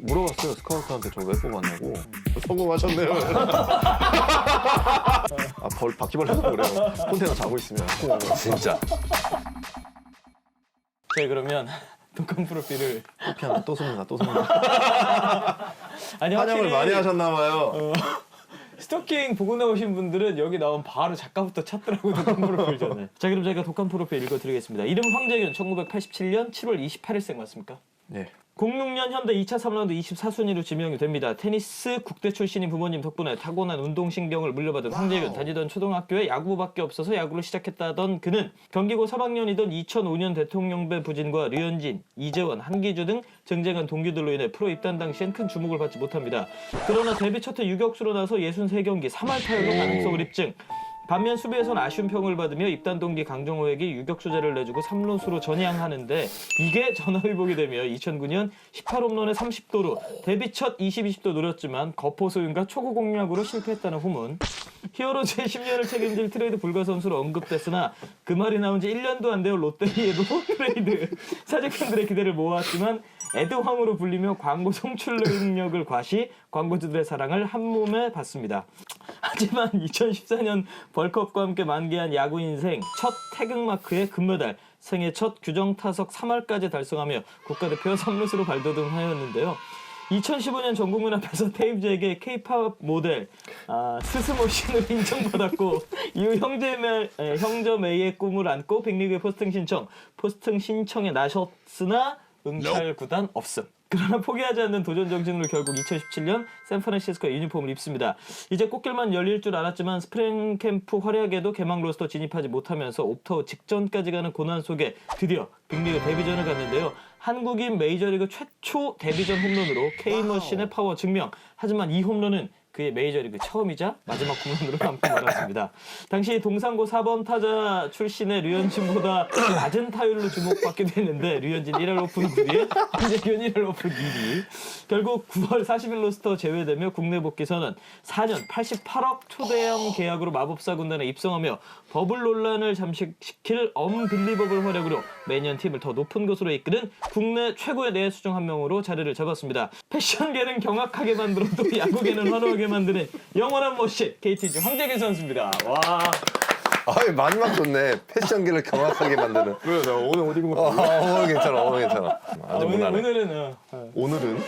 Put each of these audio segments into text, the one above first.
물어봤어요. 스카우트한테 저 왜 뽑았냐고. 성공하셨네요. 아, 바퀴벌레도 그래요. 콘테이너 자고 있으면. 진짜. 네, 그러면 독한 프로필을 피하면 또 씁니다. 또 씁니다. 아니 환영을 많이 하셨나봐요. 스토킹 보고 나오신 분들은 여기 나온 바로 작가부터 찾더라고요. 독한 프로필 전에. 자, 그럼 저희가 독한 프로필 읽어드리겠습니다. 이름 황재균, 1987년 7월 28일생 맞습니까? 네. 06년 현대 2차 3라운드 24순위로 지명이 됩니다. 테니스 국대 출신인 부모님 덕분에 타고난 운동신경을 물려받은 황재균. 다니던 초등학교에 야구부밖에 없어서 야구를 시작했다던 그는 경기고 3학년이던 2005년 대통령배 부진과 류현진, 이재원, 한기주 등 쟁쟁한 동기들로 인해 프로 입단 당시엔 큰 주목을 받지 못합니다. 그러나 데뷔 첫해 유격수로 나서 63경기 3할 타율로 가능성을 입증. 반면 수비에선 아쉬운 평을 받으며 입단 동기 강정호에게 유격수제를 내주고 3루수로 전향하는데 이게 전화위복이 되며 2009년 18홈런에 30도루 데뷔 첫 20-20도 노렸지만 거포 소윤과 초구 공략으로 실패했다는 후문. 히어로즈의 10년을 책임질 트레이드 불가 선수로 언급됐으나 그 말이 나온 지 1년도 안 되어 롯데리에도 트레이드 사직팬들의 기대를 모았지만 에드황으로 불리며 광고 송출 능력을 과시, 광고주들의 사랑을 한몸에 받습니다. 하지만 2014년 벌컵과 함께 만개한 야구 인생 첫 태극마크에 금메달, 생애 첫 규정 타석 3할까지 달성하며 국가대표 3루수로 발돋움하였는데요. 2015년 전국민 앞에서 테이브즈에게 K-팝 모델 스스모신으로 인정받았고 이후 형제 메이의 꿈을 안고 빅리그에 포스팅 신청에 나섰으나 응찰 구단 없음. 그러나 포기하지 않는 도전 정신으로 결국 2017년 샌프란시스코에 유니폼을 입습니다. 이제 꽃길만 열릴 줄 알았지만 스프링 캠프 활약에도 개막 로스터 진입하지 못하면서 옵터 직전까지 가는 고난 속에 드디어 빅리그 데뷔전을 갔는데요. 한국인 메이저리그 최초 데뷔전 홈런으로 K머신의 파워 증명. 하지만 이 홈런은 그의 메이저리그 처음이자 마지막 홈런으로 남고 말았습니다. 당시 동상고 4번 타자 출신의 류현진보다 낮은 타율로 주목받기도 했는데 류현진 1할 오픈 9위, 황재균 1할 오픈 2위. 결국 9월 40일 로스터 제외되며 국내 복귀 선언 4년 88억 초대형 계약으로 마법사 군단에 입성하며 버블 논란을 잠식시킬 언빌리버블 활약으로 매년 팀을 더 높은 곳으로 이끄는 국내 최고의 내야수 중 한 명으로 자리를 잡았습니다. 패션계는 경악하게 만들어도 야구계는 환호하게 만드는 영원한 머신 KTG 황재균 선수입니다. 와. 아, 마지막 좋네. 패션계를 경악하게 만드는. 왜요? 내가 오늘 옷 입은 거 오늘 괜찮아. 오늘 괜찮아. 아주 무난해. 오늘은?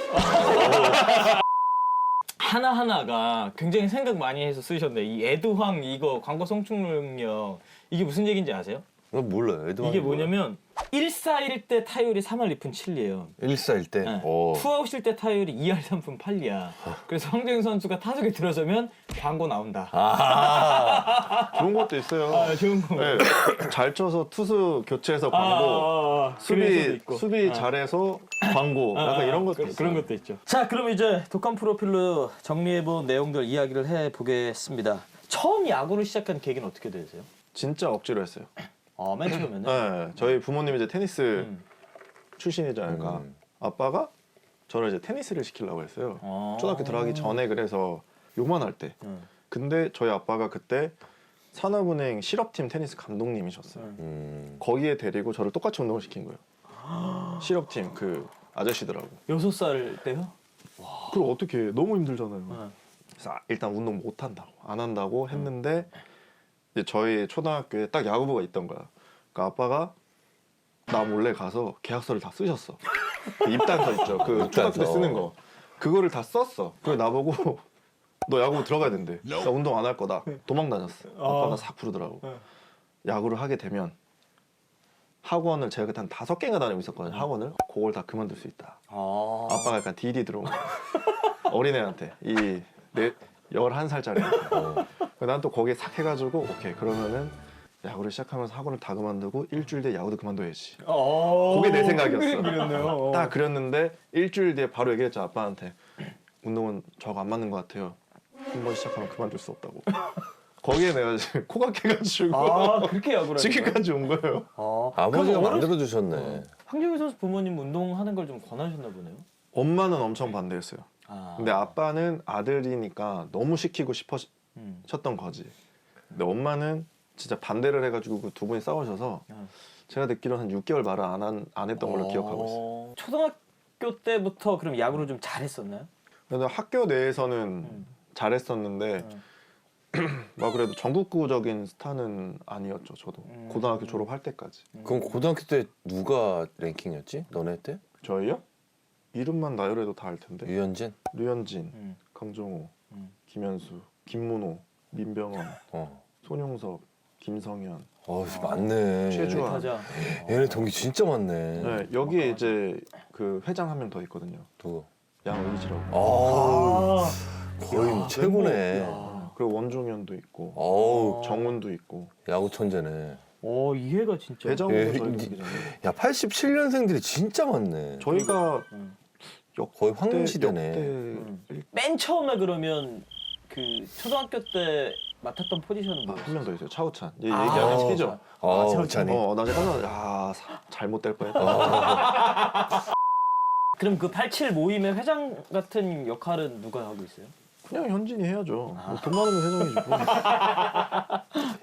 하나하나가 굉장히 생각 많이 해서 쓰셨네. 이 에드황 이거 광고 송출 능력 이게 무슨 얘기인지 아세요? 몰라요. 이게 뭐냐면 1-4일 때 타율이 3할 2푼 7리예요. 1-4일 때? 네. 오. 투아웃일 때 타율이 2할 3푼 8리야. 그래서 황재균 선수가 타석에 들어서면 광고 나온다. 좋은 것도 있어요. 아, 좋은 거. 네. 잘 쳐서 투수 교체해서 광고, 그래서도 있고. 수비 잘해서 광고, 약간 이런 것도 있어요. 그런 것도 있죠. 자, 그럼 이제 독한 프로필로 정리해본 내용들 이야기를 해보겠습니다. 처음 야구를 시작한 계기는 어떻게 되세요? 진짜 억지로 했어요. 맨 처음에는? 네, 저희 부모님이 이제 테니스 출신이잖아요. 아빠가 저를 이제 테니스를 시키려고 했어요. 초등학교 들어가기 전에. 그래서 요만할 때. 근데 저희 아빠가 그때 산업은행 실업팀 테니스 감독님이셨어요. 거기에 데리고 저를 똑같이 운동을 시킨 거예요. 실업팀 그 아저씨들하고. 6살 때요? 그럼 어떻게 너무 힘들잖아요. 그래서 일단 운동 못 한다고 안 한다고 했는데 이제 저희 초등학교에 딱 야구부가 있던 거야. 그러니까 아빠가 나 몰래 가서 계약서를 다 쓰셨어. 그 입단서 있죠. 그 초등학교 때 쓰는 거. 그거를 다 썼어. 그걸 나보고 너 야구 들어가야 된대. 나 운동 안 할 거다. 도망 다녔어. 아빠가 싹 부르더라고. 야구를 하게 되면 학원을 제가 그때 한 5개인가 다니고 있었거든요. 학원을. 그걸 다 그만둘 수 있다. 아빠가 약간 딜이 들어온 거야. 어린애한테. 11살짜리. 난 또 거기에 싹 해가지고 오케이 그러면은 야구를 시작하면서 학원을 다 그만두고 일주일 뒤에 야구도 그만둬야지. 그게 내 생각이었어. 딱 그렸는데 일주일 뒤에 바로 얘기했죠. 아빠한테. 운동은 저하고 안 맞는 것 같아요. 한 번 시작하면 그만둘 수 없다고. 거기에 내가 지금 코각해가지고 그렇게 야구를 지금까지 온 거예요. 아버지가 만들어주셨네. 황재균 선수 부모님 운동하는 걸 좀 권하셨나 보네요. 엄마는 엄청 반대했어요. 근데 아빠는 아들이니까 너무 시키고 싶으셨던 거지. 근데 엄마는 진짜 반대를 해가지고 그 두 분이 싸우셔서 제가 듣기로는 한 6개월 말을 안 했던 걸로 기억하고 있어요. 초등학교 초등학교 때부터 그럼 야구를 좀 잘했었나요? 근데 학교 내에서는 잘했었는데 막 그래도 전국구적인 스타는 아니었죠. 저도 고등학교 졸업할 때까지. 그럼 고등학교 때 누가 랭킹이었지? 너네 때? 저희요? 이름만 나열해도 다 알 텐데. 유현진? 류현진, 강정호, 김현수, 김문호, 민병헌, 손용섭, 김성현, 많네. 최주환. 타자. 얘네 동기 진짜 많네. 네, 여기에 이제 그 회장 한 명 더 있거든요. 누구? 양의지라고. 아, 거의 뭐 최고네. 그리고 원종현도 있고, 어우, 정훈도 있고. 야구 천재네. 이해가 진짜. 대장도 예, 저희 동기잖아요. 야, 87년생들이 진짜 많네. 저희가 거의 황금시대네. 역대 맨 처음에 그러면 그 초등학교 때 맡았던 포지션은 뭐였어요? 한 명 더 있어요. 차우찬. 얘 아, 얘기하면 치죠. 우찬이. 나 이제 깜짝 잘못될 뻔했다. 그럼 그 87 모임의 회장 같은 역할은 누가 하고 있어요? 그냥 현진이 해야죠. 뭐 돈 많으면 회장이지 뭐.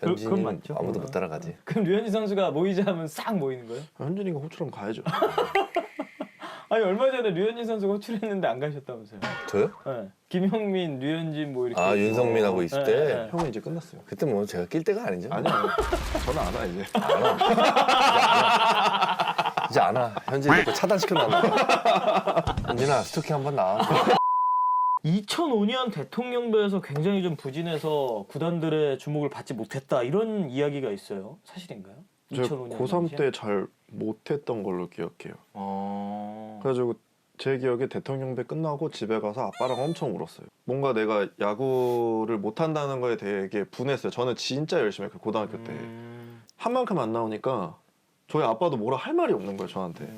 현진이 그건 맞죠. 아무도 못 따라가지. 그럼 류현진 선수가 모이자 하면 싹 모이는 거예요? 현진이가 호출하면 가야죠. 아니 얼마 전에 류현진 선수가 호출했는데 안 가셨다면서요? 저요? 네. 김형민, 류현진 뭐 이렇게. 윤성민하고 있을 네, 때? 네. 형은 이제 끝났어요. 그때 뭐 제가 낄 때가 아니죠. 아니요. 저는 안 와 이제. 이제 안 와. 현진이 또 차단시켜놨나. 현진아, 스토킹 한번 나와. 2005년 대통령배에서 굉장히 좀 부진해서 구단들의 주목을 받지 못했다 이런 이야기가 있어요. 사실인가요? 제가 2005년 고3 때 잘 못했던 걸로 기억해요. 그래가지고 제 기억에 대통령배 끝나고 집에 가서 아빠랑 엄청 울었어요. 뭔가 내가 야구를 못한다는 거에 되게 분했어요. 저는 진짜 열심히 했고 고등학교 때. 한 만큼 안 나오니까 저희 아빠도 뭐라 할 말이 없는 거예요 저한테.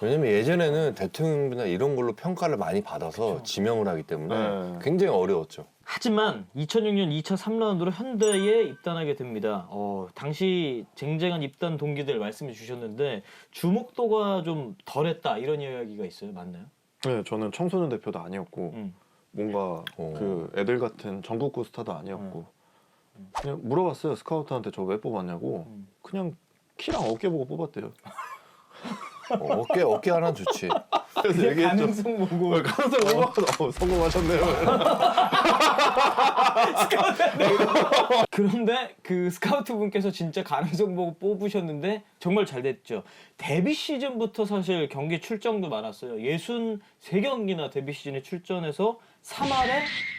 왜냐면 예전에는 대통령이나 이런 걸로 평가를 많이 받아서 지명을 하기 때문에 네. 굉장히 어려웠죠. 하지만 2006년 2차 3라운드로 현대에 입단하게 됩니다. 당시 쟁쟁한 입단 동기들 말씀해 주셨는데 주목도가 좀 덜했다 이런 이야기가 있어요. 맞나요? 네, 저는 청소년 대표도 아니었고 뭔가 그 애들 같은 전국구 스타도 아니었고 그냥 물어봤어요. 스카우트한테 저 왜 뽑았냐고. 그냥 키랑 어깨 보고 뽑았대요. 어깨 하나 좋지. 그래서 얘기했죠. 가능성 보고 가능성 보고 성공하셨네요. 그런데 그 스카우트 분께서 진짜 가능성 보고 뽑으셨는데 정말 잘 됐죠. 데뷔 시즌부터 사실 경기 출장도 많았어요. 63경기나 데뷔 시즌에 출전해서 3할에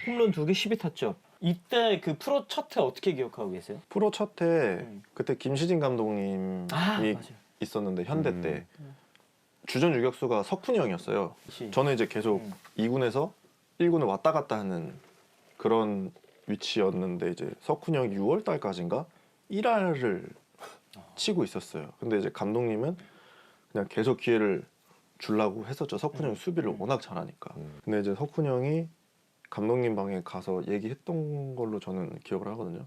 홈런 2개 12타점. 이때 그 프로 첫 해 어떻게 기억하고 계세요? 프로 첫 해 그때 김시진 감독님이 맞아요. 있었는데 현대 때 주전 유격수가 석훈이 형이었어요. 저는 이제 계속 2군에서 1군을 왔다 갔다 하는 그런 위치였는데 이제 석훈이 형이 6월 달까지인가 1할을 치고 있었어요. 근데 이제 감독님은 그냥 계속 기회를 주려고 했었죠. 석훈이 형이 수비를 워낙 잘하니까. 근데 이제 석훈이 형이 감독님 방에 가서 얘기했던 걸로 저는 기억을 하거든요.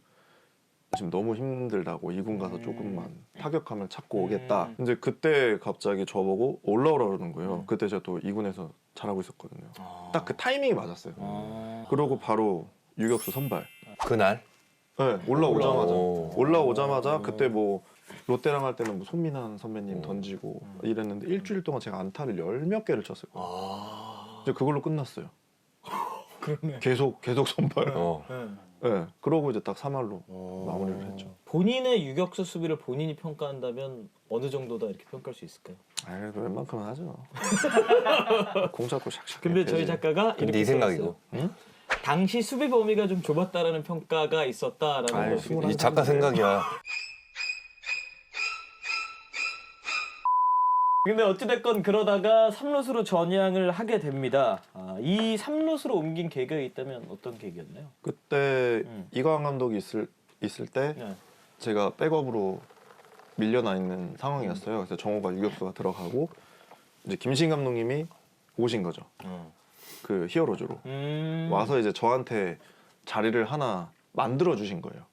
지금 너무 힘들다고 2군 가서 조금만 타격감을 찾고 오겠다. 이제 그때 갑자기 저보고 올라오라 그러는 거예요. 그때 제가 또 2군에서 잘하고 있었거든요. 딱 그 타이밍이 맞았어요. 그러고 바로 유격수 선발. 그날? 네, 올라오자마자. 오. 올라오자마자 그때 뭐 롯데랑 할 때는 뭐 손민환 선배님 던지고 이랬는데 일주일 동안 제가 안타를 10몇 개를 쳤을 거예요. 이제 그걸로 끝났어요. 그러네. 계속 선발. 네. 네, 그러고 이제 딱 3할로 마무리를 했죠. 본인의 유격수 수비를 본인이 평가한다면 어느 정도다 이렇게 평가할 수 있을까요? 아, 그래도 웬만큼은 하죠. 공 잡고 샥샥. 근데 저희 작가가 근데 이렇게 네 생각이고. 써놨어요. 당시 수비 범위가 좀 좁았다라는 평가가 있었다라는 아이, 거. 스물한 이 작가 생각이야. 근데 어찌됐건 그러다가 3루수로 전향을 하게 됩니다. 이 3루수로 옮긴 계기가 있다면 어떤 계기였나요? 그때 이광 감독이 있을 때 네. 제가 백업으로 밀려나 있는 상황이었어요. 그래서 정호가 유격수가 들어가고 이제 김신 감독님이 오신 거죠. 그 히어로즈로 와서 이제 저한테 자리를 하나 만들어 주신 거예요.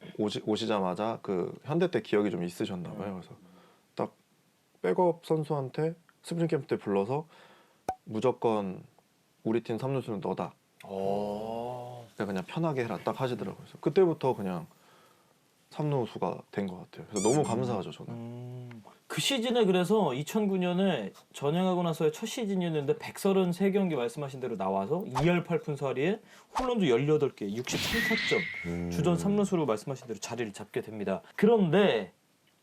오시자마자 그 현대 때 기억이 좀 있으셨나 봐요. 그래서 딱 백업 선수한테 스프링 캠프 때 불러서 무조건 우리 팀 3루수는 너다. 그냥 편하게 해라 딱 하시더라고요. 그래서 그때부터 그냥 삼루수가 된 것 같아요. 그래서 너무 감사하죠 저는. 그 시즌에 그래서 2009년에 전향하고 나서의 첫 시즌이었는데 133경기 말씀하신 대로 나와서 2할 8푼 4리에 홈런도 18개, 63타점, 주전 3루수로 말씀하신 대로 자리를 잡게 됩니다. 그런데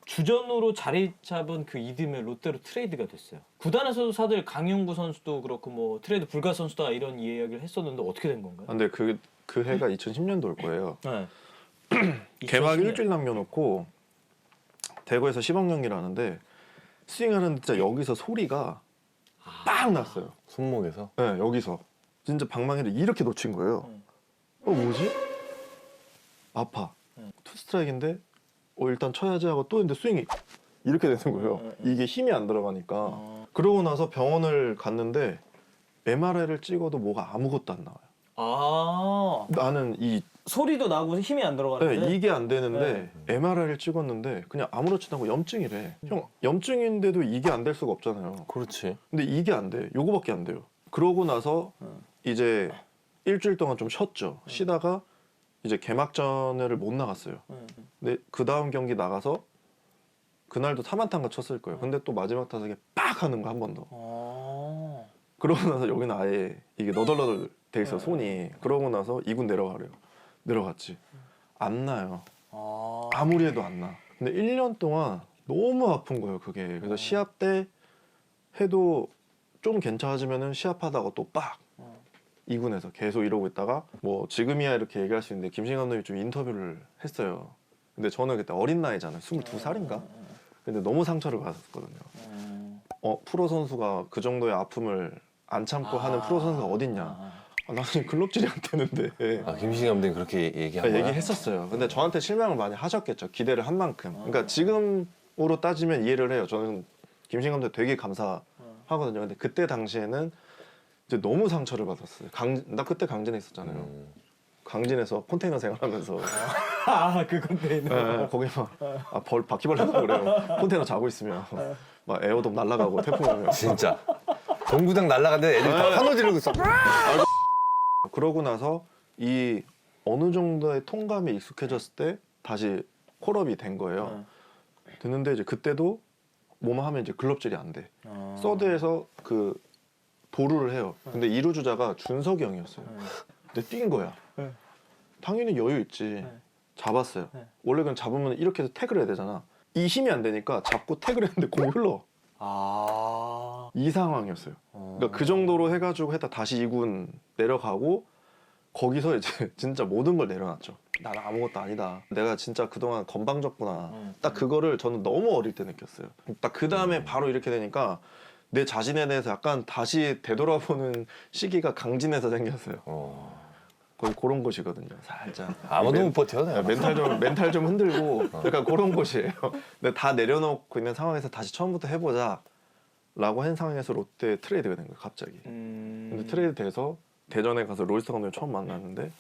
주전으로 자리 잡은 그 이듬해 롯데로 트레이드가 됐어요. 구단에서도 사실 강용구 선수도 그렇고 뭐 트레이드 불가 선수다 이런 이야기를 했었는데 어떻게 된 건가요? 근데 그 해가 2010년도일 거예요. 네. 개막 2010년. 일주일 남겨놓고 대구에서 시범 경기를 하는데 스윙하는데 진짜 여기서 소리가 빵 났어요. 손목에서. 네, 여기서 진짜 방망이를 이렇게 놓친 거예요. 뭐지? 아파. 투 스트라이크인데 일단 쳐야지 하고 또 했는데 스윙이 이렇게 되는 거예요. 이게 힘이 안 들어가니까. 그러고 나서 병원을 갔는데 MRI를 찍어도 뭐가 아무것도 안 나와요. 아 나는 소리도 나고 힘이 안 들어가는데 이게 안 되는데 MRI를 찍었는데 그냥 아무렇지도 않고 염증이래. 형 염증인데도 이게 안 될 수가 없잖아요. 그렇지. 근데 이게 안 돼. 요거밖에 안 돼요. 그러고 나서 이제 일주일 동안 좀 쉬었죠. 쉬다가 이제 개막전을 못 나갔어요. 근데 그 다음 경기 나가서 그날도 3안타인가 쳤을 거예요. 근데 또 마지막 타석에 빡 하는 거 한 번 더. 그러고 나서 여기는 아예 이게 너덜너덜 돼 있어 손이. 그러고 나서 2군 내려가래요. 내려갔지. 안 나요. 아무리 해도 안 나. 근데 1년 동안 너무 아픈 거예요 그게. 그래서 시합 때 해도 좀 괜찮아지면은 시합하다가 또 빡 2군에서 계속 이러고 있다가 뭐 지금이야 이렇게 얘기할 수 있는데 김신 감독이 좀 인터뷰를 했어요. 근데 저는 그때 어린 나이잖아요. 22살인가? 근데 너무 상처를 받았거든요. 프로 선수가 그 정도의 아픔을 안 참고 하는 프로 선수가 어딨냐. 나는 글럽질이 안 되는데. 김신희 감독님 그렇게 얘기한 거야? 얘기했었어요. 근데 저한테 실망을 많이 하셨겠죠. 기대를 한 만큼. 그러니까 지금으로 따지면 이해를 해요. 저는 김신 감독 되게 감사하거든요. 근데 그때 당시에는 이제 너무 상처를 받았어요. 나 그때 강진에 있었잖아요. 강진에서 컨테이너 생활하면서 그 컨테이너 네, 거기 막 바퀴벌레도 그래요. 컨테이너 자고 있으면 막 에어돔 날아가고 태풍 오면 진짜. 동구장 날아가는데 애들 다 환호 지르고 있어. 그러고 나서 이 어느 정도의 통감에 익숙해졌을 때 다시 콜업이 된 거예요. 됐는데 이제 그때도 뭐만 하면 이제 글럽질이 안 돼. 서드에서 그 도루를 해요. 근데 2루 주자가 준석이 형이었어요. 근데 뛴 거야. 당연히 여유 있지. 잡았어요. 원래 그냥 잡으면 이렇게 해서 태그를 해야 되잖아. 이 힘이 안 되니까 잡고 태그를 했는데 공이 흘러. 이 상황이었어요. 그러니까 그 정도로 해가지고 했다 다시 2군 내려가고 거기서 이제 진짜 모든 걸 내려놨죠. 나는 아무것도 아니다. 내가 진짜 그동안 건방졌구나. 딱 그거를 저는 너무 어릴 때 느꼈어요. 딱 그 다음에 바로 이렇게 되니까 내 자신에 대해서 약간 다시 되돌아보는 시기가 강진에서 생겼어요. 거의 그런 곳이거든요. 살짝 아무도 못 버텨. 내가. 멘탈 좀 흔들고 약간 그런 곳이에요. 근데 다 내려놓고 있는 상황에서 다시 처음부터 해보자 라고 한 상황에서 롯데 트레이드가 된 거예요. 갑자기. 근데 트레이드 돼서 대전에 가서 로이스터 감독을 처음 만났는데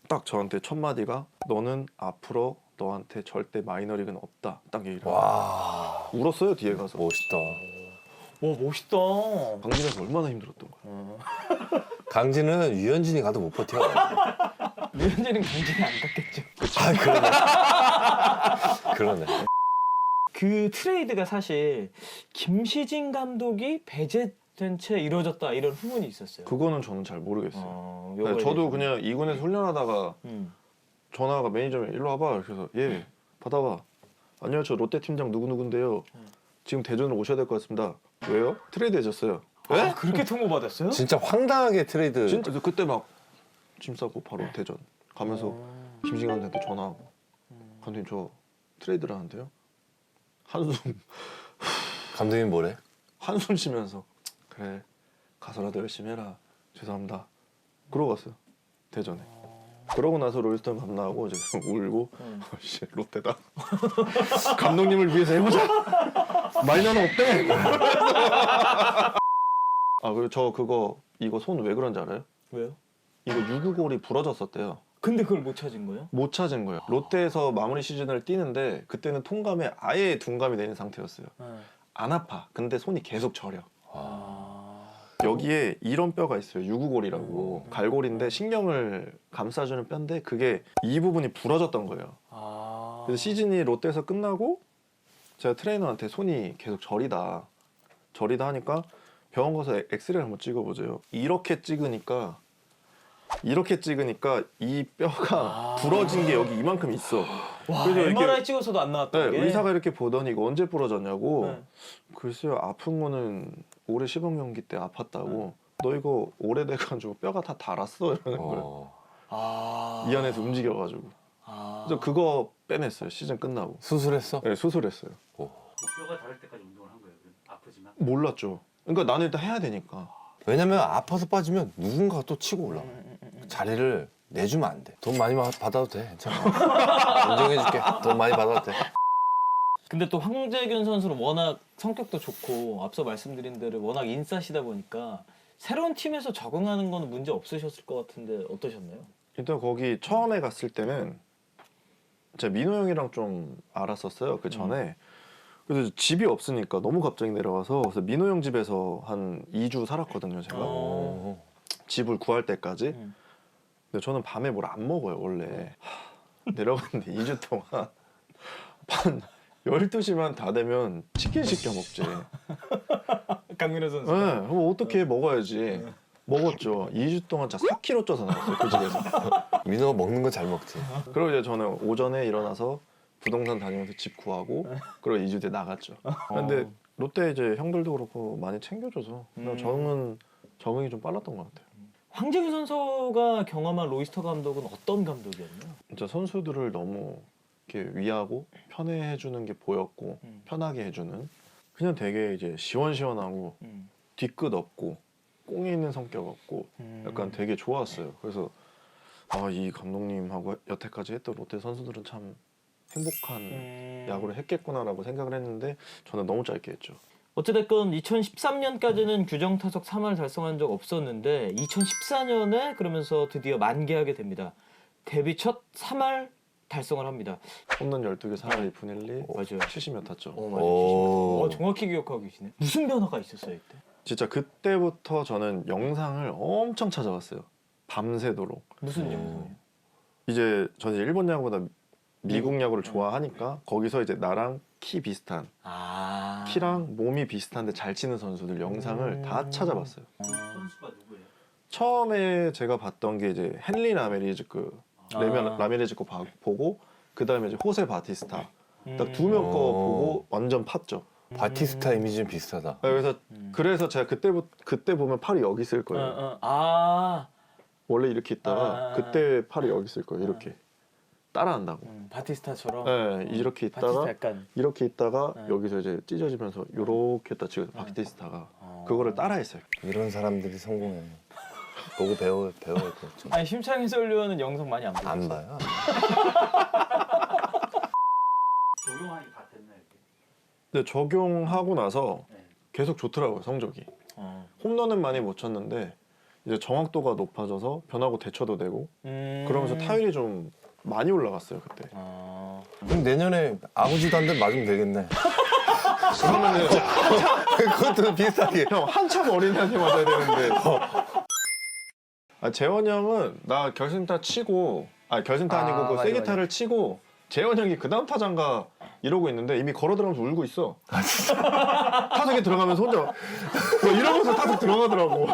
딱 저한테 첫 마디가 너는 앞으로 너한테 절대 마이너리그는 없다. 딱 얘기를 하고 와, 울었어요. 뒤에 가서. 멋있다. 와 멋있다. 강진에서 얼마나 힘들었던 거야. 강진은 유현진이 가도 못 버텨. 류현진은 강진이 안 갔겠죠. 그러네. 그 트레이드가 사실 김시진 감독이 배제된 채 이루어졌다 이런 후문이 있었어요. 그거는 저는 잘 모르겠어요. 네, 요거에 저도 대해서는. 그냥 2군에서 훈련하다가 전화가 매니저면 일로 와봐. 그래서 예 받아봐. 아니요 저 롯데 팀장 누구누군데요. 지금 대전으로 오셔야 될 것 같습니다. 왜요? 트레이드 해줬어요. 왜? 그렇게 통보받았어요? 진짜 황당하게 트레이드. 진짜 그래서 그때 막 짐 싸고 바로 대전 가면서 김신 감독한테 전화하고 감독님 저 트레이드를 하는데요. 한숨 감독님 뭐래? 한숨 쉬면서 그래 가서라도 열심히 해라 죄송합니다. 그러고 갔어요 대전에. 그러고 나서 롤스턴 감나하고 이제 울고 씨 롯데다 감독님을 위해서 해보자. 마이너는 없대. 그리고 저 이거 손 왜 그런지 알아요? 왜요? 이거 유구골이 부러졌었대요. 근데 그걸 못 찾은 거예요? 못 찾은 거예요. 롯데에서 마무리 시즌을 뛰는데 그때는 통감에 아예 둔감이 되는 상태였어요. 안 아파. 근데 손이 계속 저려. 여기에 이런 뼈가 있어요. 유구골이라고. 갈골인데 신경을 감싸주는 뼈인데 그게 이 부분이 부러졌던 거예요. 그래서 시즌이 롯데에서 끝나고 제가 트레이너한테 손이 계속 저리다 하니까 병원 가서 엑스레이를 한번 찍어보세요. 이렇게 찍으니까 이 뼈가 부러진 게 여기 이만큼 있어. 와, 그래서 이렇게- MRI 찍어서도 안 나왔던 네, 게. 의사가 이렇게 보더니 이거 언제 부러졌냐고. 네. 글쎄요, 아픈 거는 올해 시범 경기 때 아팠다고. 너 이거 오래돼가지고 뼈가 다 닳았어 이러는 거예요. 아. 이 안에서 움직여가지고. 아. 그래서 그거 빼냈어요. 시즌 끝나고. 수술했어? 네, 수술했어요. 뼈가 닳을 때까지 운동을 한 거예요. 그럼 아프지만. 몰랐죠. 그러니까 나는 일단 해야 되니까. 왜냐면 아파서 빠지면 누군가가 또 치고 올라와. 자리를 내주면 안 돼. 돈 많이 받아도 돼. 괜찮아. 인정해줄게. 돈 많이 받아도 돼. 근데 또 황재균 선수는 워낙 성격도 좋고 앞서 말씀드린 대로 워낙 인싸시다 보니까 새로운 팀에서 적응하는 거는 문제 없으셨을 것 같은데 어떠셨나요? 일단 거기 처음에 갔을 때는 제가 민호 형이랑 좀 알았었어요. 그 전에. 그래서 집이 없으니까 너무 갑자기 내려와서 그래서 민호 형 집에서 한 2주 살았거든요. 제가 어. 집을 구할 때까지. 음. 근데 저는 밤에 뭘 안 먹어요 원래. 내려갔는데 2주 동안 한 12시만 다 되면 치킨 시켜 먹지. 강민호 선수. 네, 그럼 어떻게 먹어야지. 먹었죠. 2주 동안 진짜 4kg 쪄서 나왔어요 그 집에서. 민호가 먹는 거 잘 먹지. 그리고 이제 저는 오전에 일어나서 부동산 다니면서 집 구하고 그리고 2주 뒤에 나갔죠. 근데 롯데 이제 형들도 그렇고 많이 챙겨줘서 그냥 적응이 좀 빨랐던 것 같아요. 황재균 선수가 경험한 로이스터 감독은 어떤 감독이었나요? 진짜 선수들을 너무 이렇게 위하고 편해해주는 게 보였고 편하게 해주는 그냥 되게 이제 시원시원하고 뒤끝 없고 꽁에 있는 성격 없고 약간 되게 좋았어요. 그래서 이 감독님하고 여태까지 했던 롯데 선수들은 참 행복한 야구를 했겠구나라고 생각을 했는데 저는 너무 짧게 했죠. 어찌됐건 2013년까지는 규정 타석 3할 달성한 적 없었는데 2014년에 그러면서 드디어 만개하게 됩니다. 데뷔 첫 3할 달성을 합니다. 홈런 12개 4할 2푼 1리 맞아요. 70몇 탔죠. 맞아요. 정확히 기억하고 계시네. 무슨 변화가 있었어요 이때? 진짜 그때부터 저는 영상을 엄청 찾아봤어요. 밤새도록. 무슨 영상이에요? 이제 저는 이제 일본 야구보다 미국 야구를 좋아하니까 거기서 이제 나랑 키 비슷한 키랑 몸이 비슷한데 잘 치는 선수들 영상을 다 찾아봤어요. 선수가 누구예요? 처음에 제가 봤던 게 이제 헨리 라미레즈크 라미레즈크 보고 그 다음에 이제 호세 바티스타 딱 두 명 거 보고 완전 팠죠. 바티스타 이미지 좀 비슷하다. 그래서 제가 그때 보면 팔이 여기 있을 거예요. 원래 이렇게 있다가 그때 팔이 여기 있을 거예요. 이렇게 따라한다고. 바티스타처럼. 네, 이렇게 바티스타 있다가 약간. 이렇게 있다가 여기서 이제 찢어지면서 요렇게 했다 지금 바티스타가 그거를 따라했어요. 이런 사람들이 성공해. 보고 배워야 돼. 좀. 아니 심창희 해설위원은 영상 많이 안 보고 안 봐요. 적용하기 다 됐나요? 이렇게? 근데 적용하고 나서 네. 계속 좋더라고요 성적이. 홈런은 많이 못 쳤는데 이제 정확도가 높아져서 변화구 대처도 되고 그러면서 타율이 좀 많이 올라갔어요 그때. 그럼 내년에 아버지도 한 대 맞으면 되겠네. 그러면은 그것도 비슷하게. 형 한참 어린애한테 맞아야 되는데. 재원 형은 나 결승타 치고 결승타 아니고 그 맞아, 세기타를 치고 재원 형이 그 다음 타장가 이러고 있는데 이미 걸어 들어가면서 울고 있어. 타석에 들어가면서 혼자 뭐 이러면서 타석 들어가더라고.